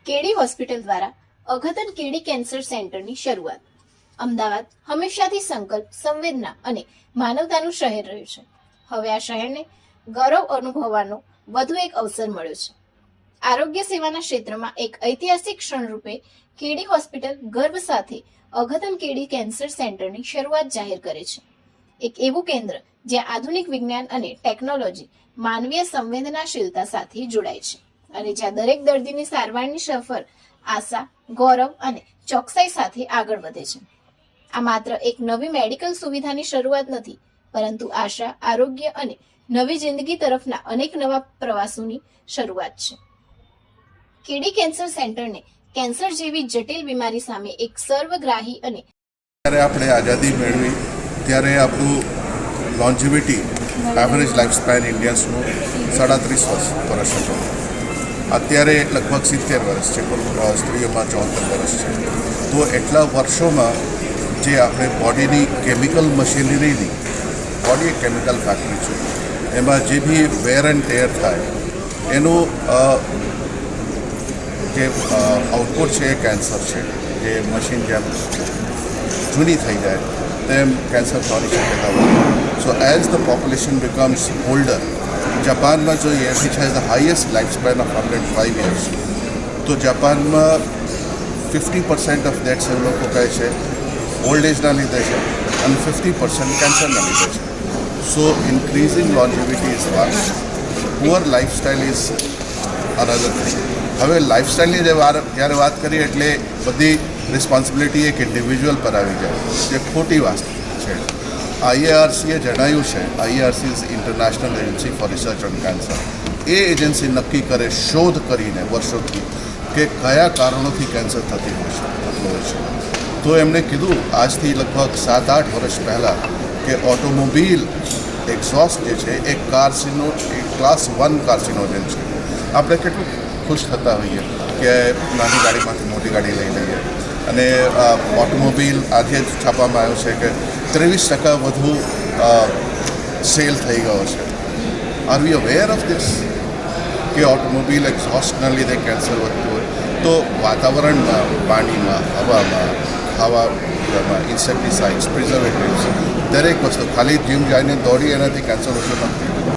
કેડી hospital દ્વારા અઘતન કેડી cancer સેન્ટરની શરૂઆત. અમદાવાદ હંમેશાથી સંકલ્પ, સંવેદના અને માનવતાનું શહેર રહ્યું છે. હવે આ શહેરને ગૌરવ અનુભવવાનો વધુ એક અવસર મળ્યો છે. આરોગ્ય સેવાના ક્ષેત્રમાં એક ઐતિહાસિક ક્ષણ રૂપે કેડી હોસ્પિટલ ગર્વ સાથે અઘતન કેડી કેન્સર સેન્ટરની શરૂઆત જાહેર કરે છે. એક એવું કેન્દ્ર જ્યાં આધુનિક વિજ્ઞાન અને ટેકનોલોજી માનવીય સંવેદનાશીલતા સાથે જોડાય છે અને જ્યાં દરેક દર્દીની સારવારની સફર આશા, ગૌરવ અને ચોકસાઈ સાથે આગળ વધે છે. આ માત્ર એક નવી મેડિકલ સુવિધાની શરૂઆત નથી, પરંતુ આશા, આરોગ્ય અને નવી જિંદગી તરફના અનેક નવા પ્રવાસોની શરૂઆત છે. કેડી કેન્સર સેન્ટરને કેન્સર જેવી જટિલ બીમારી સામે એક સર્વગ્રાહી અને જ્યારે આપણે આઝાદી મેળવી ત્યારે આપણું લોન્જિવિટી એવરેજ લાઈફ સ્પેન ઇન્ડિયન્સનું 37 વર્ષ હતું. અત્યારે લગભગ 70 વર્ષ છે, પણ સ્ત્રીઓમાં 74 વર્ષ છે. તો એટલા વર્ષોમાં જે આપણે બોડીની કેમિકલ મશીનરીની, બોડી એક કેમિકલ ફેક્ટરી છે, એમાં જે બી વેર એન્ડ ટેર થાય એનું જે આઉટપુટ છે એ કેન્સર છે. જે મશીન જેમ જૂની થઈ જાય તેમ કેન્સર થવાની શક્યતા વધે. સો as the population becomes older, જાપાનમાં જોઈએ which has the highest life span of 105 years, તો જાપાનમાં 50% ઓફ ડેથ્સ એ લોકો કહે છે ઓલ્ડ એજના લીધે છે અને 50% કેન્સરના લીધે છે. So increasing longevity is one, poor lifestyle is another thing. હવે લાઈફસ્ટાઈલની જ્યારે વાત કરીએ એટલે બધી રિસ્પોન્સિબિલિટી એક ઇન્ડિવિજ્યુઅલ પર આવી જાય, જે ખોટી વાત છે. IARCએ જણાવ્યું છે, IARC is international agency four research on cancer. A agency નક્કી કરે, શોધ કરીને વર્ષોથી, કે કયા કારણોથી કેન્સર થતું હોય છે. તો એમણે કીધું આજથી લગભગ 7-8 વર્ષ પહેલાં કે ઓટોમોબિલ એક્ઝોસ્ટ જે છે એ ક્લાસ 1 કાર્સિનોજન છે. આપણે કેટલું ખુશ થતા હોઈએ કે નાની ગાડીમાંથી મોટી ગાડી લઈ લઈએ, અને ઓટોમોબિલ આજે જ છાપવામાં આવ્યો છે કે 23% વધુ સેલ થઈ ગયો છે. Are we aware of this કે ઓટોમોબિલ એક્ઝોસ્ટના લીધે કેન્સર વધતું હોય? તો વાતાવરણમાં, પાણીમાં, હવામાં, ખાવામાં, ઇન્સેક્ટિસાઇડ્સ, પ્રિઝર્વેટિવ્સ, દરેક વસ્તુ, ખાલી જીમ જઈને દોડી એનાથી કેન્સર ઓછું નથી